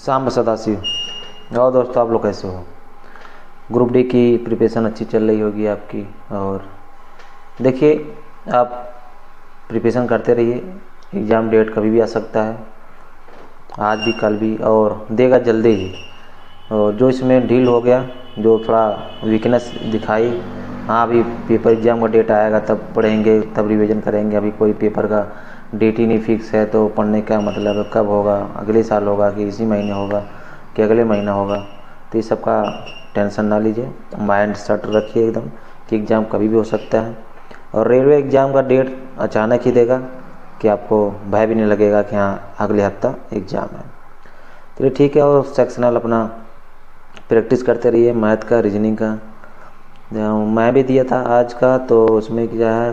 शाम सदाशिव। और दोस्तों, आप लोग कैसे हो? ग्रुप डी की प्रिपरेशन अच्छी चल रही होगी आपकी। और देखिए, आप प्रिपरेशन करते रहिए। एग्ज़ाम डेट कभी भी आ सकता है, आज भी कल भी, और देगा जल्दी ही। और जो इसमें ढील हो गया, जो थोड़ा वीकनेस दिखाई, हाँ अभी पेपर एग्ज़ाम का डेट आएगा तब पढ़ेंगे, तब रिवीजन करेंगे। अभी कोई पेपर का डेट ही नहीं फिक्स है, तो पढ़ने का मतलब है कब होगा, अगले साल होगा कि इसी महीने होगा कि अगले महीना होगा। तो इस सब का टेंशन ना लीजिए, माइंड सेट रखिए एकदम कि एग्ज़ाम कभी भी हो सकता है। और रेलवे एग्ज़ाम का डेट अचानक ही देगा कि आपको भय भी नहीं लगेगा कि हाँ अगले हफ्ता एग्ज़ाम है। चलिए ठीक है। और सेक्शनल अपना प्रैक्टिस करते रहिए, मैथ का, रीजनिंग का। मैं भी दिया था आज का, तो उसमें क्या है,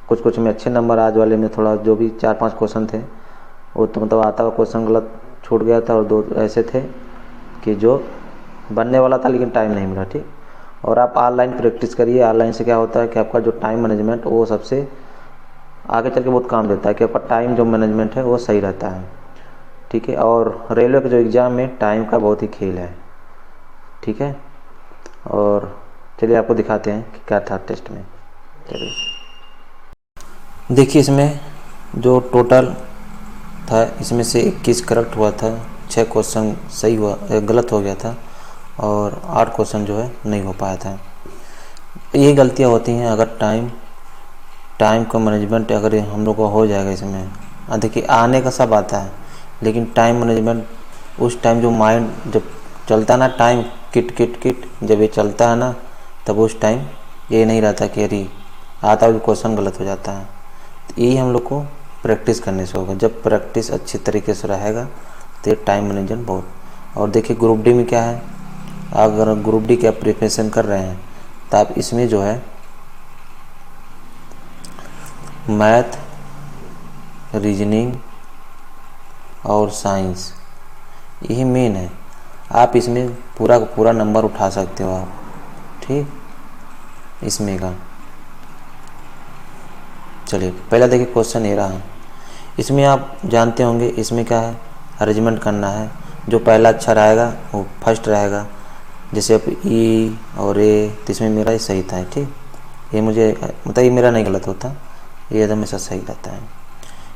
कुछ कुछ में अच्छे नंबर, आज वाले में थोड़ा जो भी 4-5 क्वेश्चन थे वो तो मतलब आता हुआ क्वेश्चन गलत छूट गया था, और 2 ऐसे थे कि जो बनने वाला था लेकिन टाइम नहीं मिला। ठीक। और आप ऑनलाइन प्रैक्टिस करिए। ऑनलाइन से क्या होता है कि आपका जो टाइम मैनेजमेंट वो सबसे आगे चल के बहुत काम देता है, कि आपका टाइम जो मैनेजमेंट है वो सही रहता है। ठीक है। और रेलवे के जो एग्ज़ाम में टाइम का बहुत ही खेल है। ठीक है। और चलिए आपको दिखाते हैं कि क्या था टेस्ट में। चलिए देखिए, इसमें जो टोटल था, इसमें से 21 करेक्ट हुआ था, 6 क्वेश्चन सही हुआ, गलत हो गया था, और 8 क्वेश्चन जो है नहीं हो पाया था। ये गलतियाँ होती हैं। अगर टाइम का मैनेजमेंट अगर हम लोग को हो जाएगा इसमें, देखिए आने का सब आता है, लेकिन टाइम मैनेजमेंट उस टाइम जो माइंड जब चलता है ना, टाइम किट किट किट जब ये चलता है ना, तब उस टाइम ये नहीं रहता कि अरे आता हुआ क्वेश्चन गलत हो जाता है। तो यही हम लोग को प्रैक्टिस करने से होगा। जब प्रैक्टिस अच्छी तरीके से रहेगा तो टाइम मैनेजमेंट बहुत। और देखिए ग्रुप डी में क्या है, अगर ग्रुप डी की आप प्रिपरेशन कर रहे हैं तो आप इसमें जो है मैथ, रीजनिंग और साइंस यही मेन है। आप इसमें पूरा का पूरा नंबर उठा सकते हो आप। ठीक। इसमें का चलिए पहला देखिए, क्वेश्चन ये रहा। इसमें आप जानते होंगे इसमें क्या है, अरेंजमेंट करना है। जो पहला अक्षर आएगा वो फर्स्ट रहेगा। जैसे अब ई और ए, तो इसमें मेरा ही सही था। ठीक। ये मुझे मतलब ये मेरा नहीं गलत होता, ये एकदम हमेशा सही रहता है।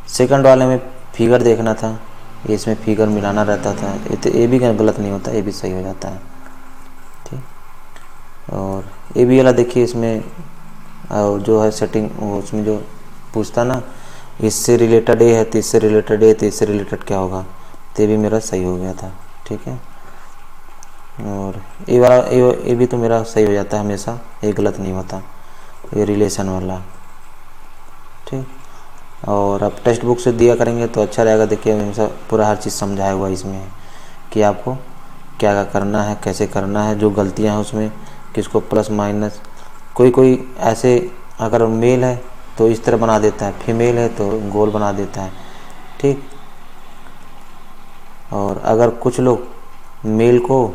सेकंड वाले में फिगर देखना था, ये इसमें फिगर मिलाना रहता था, ये तो ये भी गलत नहीं होता, ये भी सही हो जाता है। ठीक। और ये भी वाला देखिए, इसमें जो है सेटिंग, उसमें जो पूछता ना, इससे रिलेटेड ए है तो इससे रिलेटेड ए, तो इससे रिलेटेड क्या होगा, तो ये भी मेरा सही हो गया था। ठीक है। और ये वाला ये भी तो मेरा सही हो जाता है हमेशा, ये गलत नहीं होता, ये रिलेशन वाला। ठीक। और आप टेक्स्ट बुक से दिया करेंगे तो अच्छा रहेगा। देखिए हमेशा पूरा हर चीज़ समझाया हुआ इसमें कि आपको क्या क्या करना है, कैसे करना है, जो गलतियां हैं उसमें किसको प्लस माइनस। कोई ऐसे अगर मेल है तो इस तरह बना देता है, फीमेल है तो गोल बना देता है। ठीक। और अगर कुछ लोग मेल को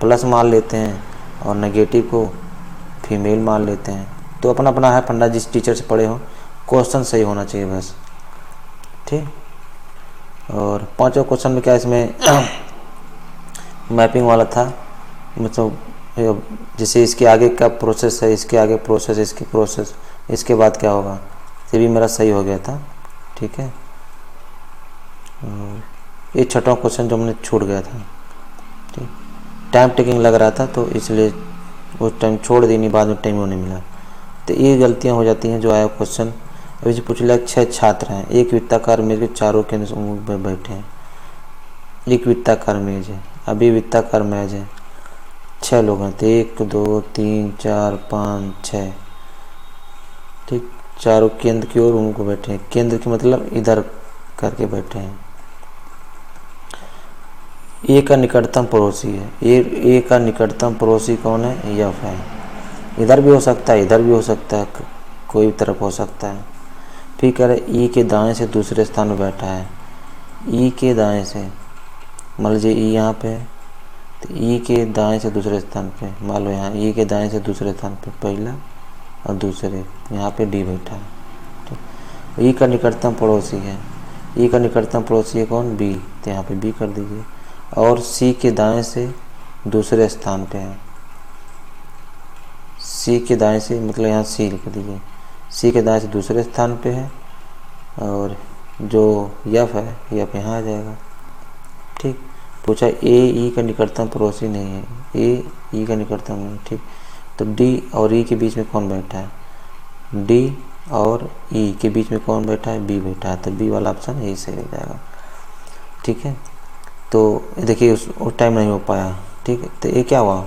प्लस मान लेते हैं और नेगेटिव को फीमेल मान लेते हैं, तो अपना अपना है फंडा, जिस टीचर से पढ़े हो, क्वेश्चन सही होना चाहिए बस। ठीक। और पांचवा क्वेश्चन में क्या, इसमें मैपिंग वाला था, मतलब जैसे इसके आगे का प्रोसेस है, इसके आगे प्रोसेस, इसकी प्रोसेस, इसके बाद क्या होगा, ये भी मेरा सही हो गया था। ठीक है। ये छठवां क्वेश्चन जो हमने छूट गया था। ठीक। टाइम टेकिंग लग रहा था तो इसलिए उस टाइम छोड़ दी, नहीं बाद में टाइम नहीं मिला। तो ये गलतियां हो जाती हैं जो आया क्वेश्चन। अभी जो पूछ लिया, 6 छात्र हैं, एक वृत्ताकार मेज के चारों केंद्र बैठे हैं। एक वृत्ताकार मेज है, अभी वृत्ताकार मेज है, 6 लोग हैं, तो 1 2 3 4 5 6। ठीक। चारों केंद्र की ओर उनको बैठे हैं, केंद्र की मतलब इधर करके बैठे हैं। ए का निकटतम पड़ोसी है, ए का निकटतम पड़ोसी कौन है, यफ है। इधर भी हो सकता है, इधर भी हो सकता है, कोई भी तरफ हो सकता है। फिर कह रहे ई के दाएं से दूसरे स्थान पर बैठा है। ई के दाएं से, मान लीजिए ई यहाँ पे है, तो ई के दाएं से दूसरे स्थान पे, मान लो यहाँ ई के दाएं से दूसरे स्थान पे पहला और दूसरे, यहाँ पे डी बैठा है। ठीक। ई का निकटतम पड़ोसी है, ई का निकटतम पड़ोसी है कौन, बी, तो यहाँ पे बी कर दीजिए। और सी के दाएं से दूसरे स्थान पे है। सी के दाएं से मतलब यहाँ सी लिख दीजिए, सी के दाएं से दूसरे स्थान पे है, और जो यफ है यफ यहाँ आ जाएगा। ठीक, पूछा ए ई का निकटतम पड़ोसी नहीं है, ए ई का निकटतम नहीं, ठीक, तो डी और ई के बीच में कौन बैठा है, डी और ई के बीच में कौन बैठा है, बी बैठा है, तो बी वाला ऑप्शन यही सही हो जाएगा। ठीक है, तो देखिए उस टाइम नहीं हो पाया। ठीक है, तो ये क्या हुआ,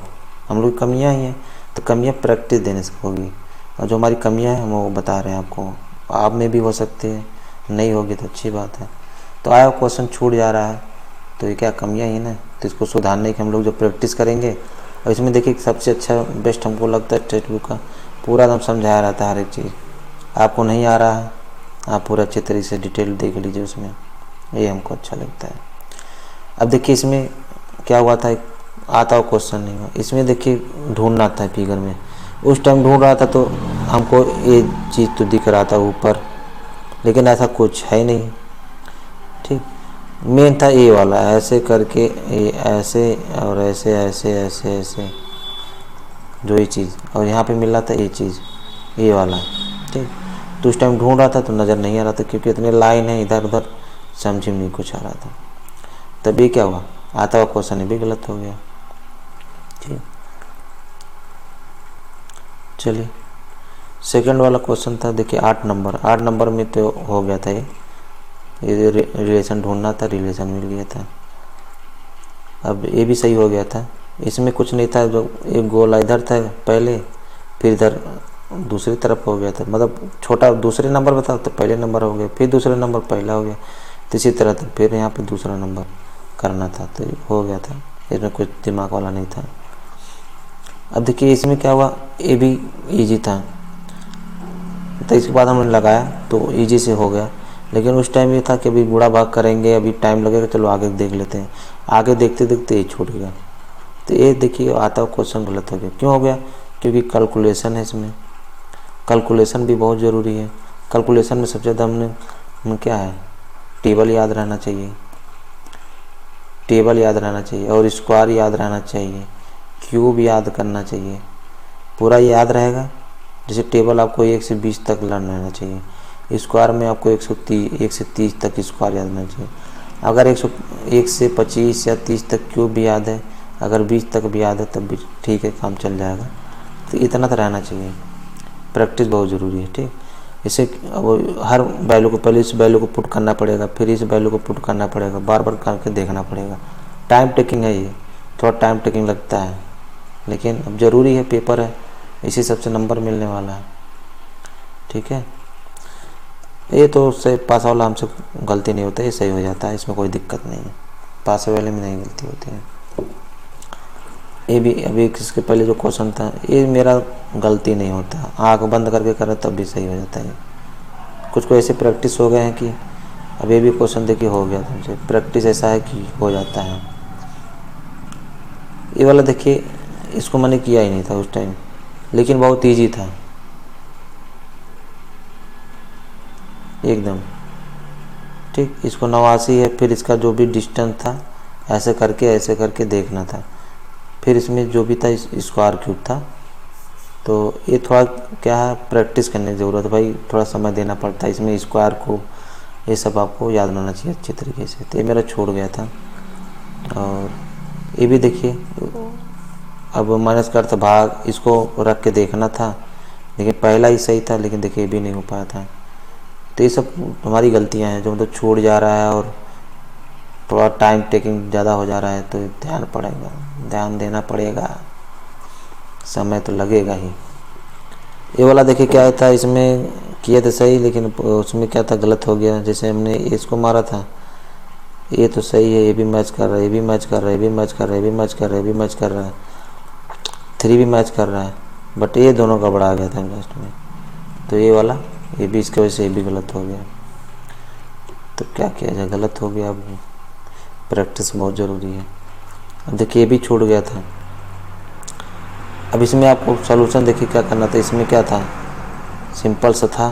हम लोग कमियाँ ही हैं, तो कमियाँ प्रैक्टिस देने से होगी, और जो हमारी कमियाँ हैं हम वो बता रहे हैं आपको, आप में भी हो सकती है, नहीं होगी तो अच्छी बात है। तो आया क्वेश्चन छूट जा रहा है, तो ये क्या कमियाँ ही ना, तो इसको सुधारने की हम लोग जो प्रैक्टिस करेंगे। और इसमें देखिए सबसे अच्छा बेस्ट हमको लगता है टेक्स्ट बुक का, पूरा एकदम समझाया रहता है हर एक चीज़। आपको नहीं आ रहा है, आप पूरा अच्छे तरीके से डिटेल देख लीजिए उसमें, ये हमको अच्छा लगता है। अब देखिए इसमें क्या हुआ था, आता हुआ क्वेश्चन नहीं हुआ, इसमें देखिए ढूंढना था फिगर में, उस टाइम ढूंढ रहा था तो हमको ये चीज़ तो दिख रहा था ऊपर, लेकिन ऐसा कुछ है नहीं। ठीक, मेन था ए वाला, ऐसे करके ये ऐसे और ऐसे ऐसे ऐसे ऐसे जो ये चीज़, और यहाँ पे मिल रहा था ये चीज़ ये वाला। ठीक, तो उस टाइम ढूंढ रहा था तो नज़र नहीं आ रहा था, क्योंकि इतने लाइन है इधर उधर, समझ में नहीं कुछ आ रहा था। तब ये क्या हुआ, आता हुआ क्वेश्चन ये भी गलत हो गया। ठीक, चलिए सेकंड वाला क्वेश्चन था, देखिए 8 नंबर में तो हो गया था ये रिलेशन ढूंढना था, रिलेशन मिल गया था। अब ये भी सही हो गया था, इसमें कुछ नहीं था, जो एक गोला इधर था पहले, फिर इधर दूसरी तरफ हो गया था, मतलब छोटा दूसरे नंबर बताओ तो पहले नंबर हो गया, फिर दूसरे नंबर पहला हो गया, तो इसी तरह था, फिर यहाँ पे दूसरा नंबर करना था, तो हो गया था, इसमें कुछ दिमाग वाला नहीं था। अब देखिए इसमें क्या हुआ, ये भी इजी था, तो इसके बाद हमने लगाया तो इजी से हो गया, लेकिन उस टाइम ये था कि अभी बूढ़ा भाग करेंगे, अभी टाइम लगेगा, चलो आगे देख लेते हैं, आगे देखते देखते ये छूट गया। तो ये देखिए आता हुआ क्वेश्चन गलत हो गया, क्यों हो गया, क्योंकि कैलकुलेशन है, इसमें कैलकुलेशन भी बहुत ज़रूरी है। कैलकुलेशन में सबसे ज़्यादा हमने क्या है, टेबल याद रहना चाहिए, टेबल याद रहना चाहिए, और स्क्वायर याद रहना चाहिए, क्यूब याद करना चाहिए, पूरा याद रहेगा। जैसे टेबल आपको 1 से 20 तक लर्न रहना चाहिए, स्क्वायर में आपको 1 से 30 तक स्क्वायर याद रहना चाहिए। अगर 1 से 25 या 30 तक क्यूब भी याद है, अगर 20 तक भी याद है तब भी ठीक है, काम चल जाएगा। तो इतना तो रहना चाहिए, प्रैक्टिस बहुत ज़रूरी है। ठीक, इसे अब हर वैल्यू को पहले इस वैल्यू को पुट करना पड़ेगा, फिर इस वैल्यू को पुट करना पड़ेगा, बार बार करके देखना पड़ेगा। टाइम टेकिंग है, ये थोड़ा टाइम टेकिंग लगता है, लेकिन अब ज़रूरी है, पेपर है, इसी सबसे नंबर मिलने वाला है। ठीक है, ये तो उससे पास वाला हमसे गलती नहीं होता, ये सही हो जाता है, इसमें कोई दिक्कत नहीं है, पास वाले में नहीं गलती होती है। ये भी अभी इसके पहले जो क्वेश्चन था, ये मेरा गलती नहीं होता, आँख बंद करके करें तब भी सही हो जाता है। कुछ को ऐसे प्रैक्टिस हो गए हैं कि अब ये भी क्वेश्चन देखिए हो गया तुमसे, प्रैक्टिस ऐसा है कि हो जाता है। ये वाला देखिए, इसको मैंने किया ही नहीं था उस टाइम, लेकिन बहुत ईजी था एकदम। ठीक, इसको 89 है, फिर इसका जो भी डिस्टेंस था ऐसे करके देखना था, फिर इसमें जो भी था स्क्वायर क्यूब था। तो ये थोड़ा क्या है, प्रैक्टिस करने की ज़रूरत है भाई, थोड़ा समय देना पड़ता है इसमें, स्क्वायर को ये सब आपको याद रहना चाहिए अच्छे तरीके से। तो ये मेरा छोड़ गया था, और ये भी देखिए अब माइनस का अर्थ भाग, इसको रख के देखना था, लेकिन पहला ही सही था, लेकिन देखिए ये भी नहीं हो पाया था। तो ये सब हमारी गलतियाँ हैं, जो मतलब छूट जा रहा है और थोड़ा टाइम टेकिंग ज़्यादा हो जा रहा है, तो ध्यान देना पड़ेगा, समय तो लगेगा ही। ये वाला देखिए क्या था, इसमें किया तो सही, लेकिन उसमें क्या था, गलत हो गया। जैसे हमने इसको मारा था, ये तो सही है, ये भी मैच कर रहा है, ये भी मैच कर रहा है, ये भी मैच कर रहा है, ये भी मैच कर रहा है, ये भी मैच कर रहा है, 3 भी मैच कर रहा है, बट ये दोनों गड़बड़ा गया था लास्ट में। तो ये वाला, ये भी इसकी वजह से ये भी गलत हो गया। तो क्या किया जाए, गलत हो गया, अब प्रैक्टिस बहुत ज़रूरी है। अब देखिए ये भी छूट गया था। अब इसमें आपको सॉल्यूशन देखिए क्या करना था, इसमें क्या था, सिंपल सा था,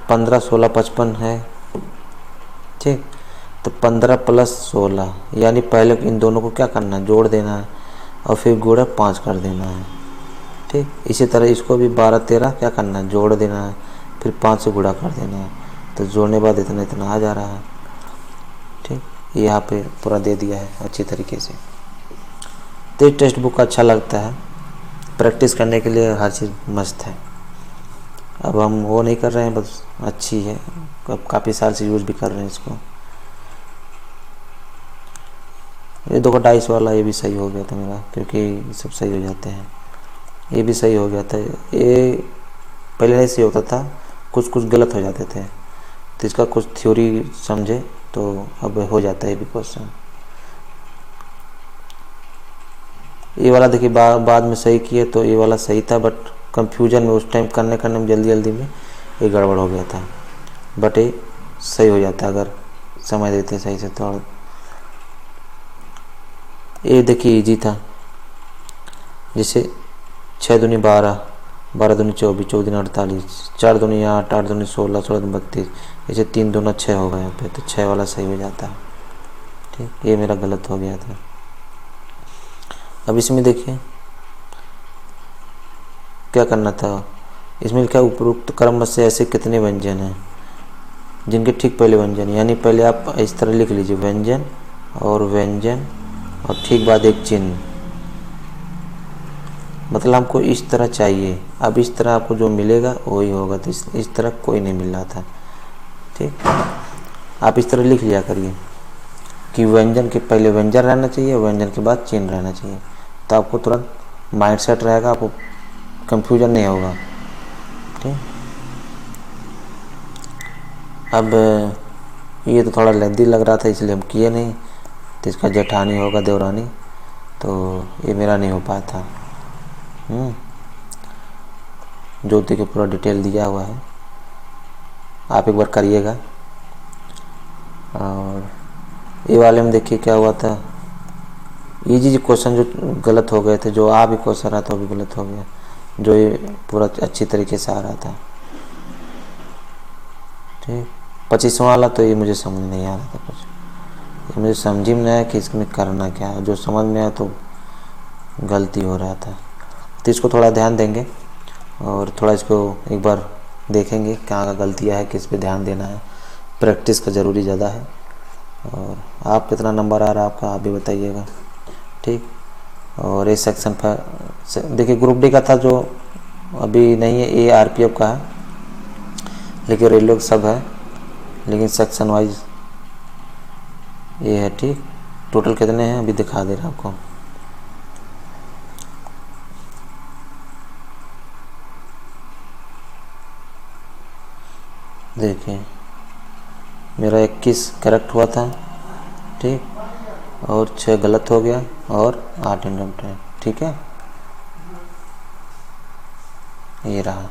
15, 16, 55 है। ठीक, तो तो 15 + 16 यानी पहले इन दोनों को क्या करना है, जोड़ देना है और फिर गुणा 5 कर देना है। ठीक, इसी तरह इसको भी 12 13 क्या करना है, जोड़ देना है, फिर 5 से गुणा कर देना है। तो जोड़ने बाद इतना इतना आ जा रहा है। ठीक, यहाँ पे पूरा दे दिया है अच्छी तरीके से। तो ये टेक्स्ट बुक अच्छा लगता है, प्रैक्टिस करने के लिए हर चीज़ मस्त है। अब हम वो नहीं कर रहे हैं, बस अच्छी है, अब काफ़ी साल से यूज़ भी कर रहे हैं इसको। ये 2.5 वाला ये भी सही हो गया था मेरा, क्योंकि सब सही हो जाते हैं। ये भी सही हो गया था, ये पहले नहीं सही होता था, कुछ कुछ गलत हो जाते थे, तो इसका कुछ थ्योरी समझे तो अब हो जाता है ये भी क्वेश्चन। ये वाला देखिए बाद में सही किए तो ये वाला सही था, बट कंफ्यूजन में उस टाइम करने में जल्दी में ये गड़बड़ हो गया था, बट ये सही हो जाता अगर समय देते सही से। तो ये देखिए इजी था, जैसे 6 दूनी 12, 12 दूनी 24, 24 दूनी 48, 4 दूनी 8, 8 दूनी 16, 16 दूनी 32, ऐसे 3 दूना 6 होगा यहाँ पे, तो 6 वाला सही हो जाता है। ठीक, ये मेरा गलत हो गया था। अब इसमें देखिए क्या करना था, इसमें क्या उपरोक्त क्रम से ऐसे कितने व्यंजन हैं जिनके ठीक पहले व्यंजन, यानी पहले आप इस तरह लिख लीजिए व्यंजन और ठीक बाद एक चिन्ह, मतलब हमको इस तरह चाहिए। अब इस तरह आपको जो मिलेगा वही होगा, तो इस तरह कोई नहीं मिल रहा था। ठीक, आप इस तरह लिख लिया करिए कि व्यंजन के पहले व्यंजन रहना चाहिए, व्यंजन के बाद चिन्ह रहना चाहिए, तो आपको तुरंत माइंड सेट रहेगा, आपको कंफ्यूजन नहीं होगा। ठीक, अब ये तो थोड़ा लेंदी लग रहा था इसलिए हम किए नहीं, तो इसका जेठानी होगा देवरानी, तो ये मेरा नहीं हो पाया था। ज्योति के पूरा डिटेल दिया हुआ है, आप एक बार करिएगा। और ये वाले में देखिए क्या हुआ था, इजी क्वेश्चन जो गलत हो गए थे, जो आ भी क्वेश्चन रहा था वो भी गलत हो गया, जो ये पूरा अच्छी तरीके से आ रहा था। ठीक, 25वां वाला तो ये मुझे समझ नहीं आ रहा था कुछ, ये मुझे समझ में नहीं आया कि इसमें करना क्या है, जो समझ में आया तो गलती हो रहा था। तो इसको थोड़ा ध्यान देंगे और थोड़ा इसको एक बार देखेंगे कहाँ का गलतियाँ है, किस पे ध्यान देना है। प्रैक्टिस का ज़रूरी ज़्यादा है। और आप कितना नंबर आ रहा है आपका, आप भी बताइएगा। ठीक, और ये सेक्शन पर देखिए ग्रुप डी का था जो अभी नहीं है, ये आरपीएफ का है, लेकिन रेलवे सब है, लेकिन सेक्शन वाइज ये है। ठीक, टोटल कितने हैं अभी दिखा दे रहा आपको। देखिए मेरा 21 करेक्ट हुआ था। ठीक, और 6 गलत हो गया और 8 इंडेंट है। ठीक है, ये रहा।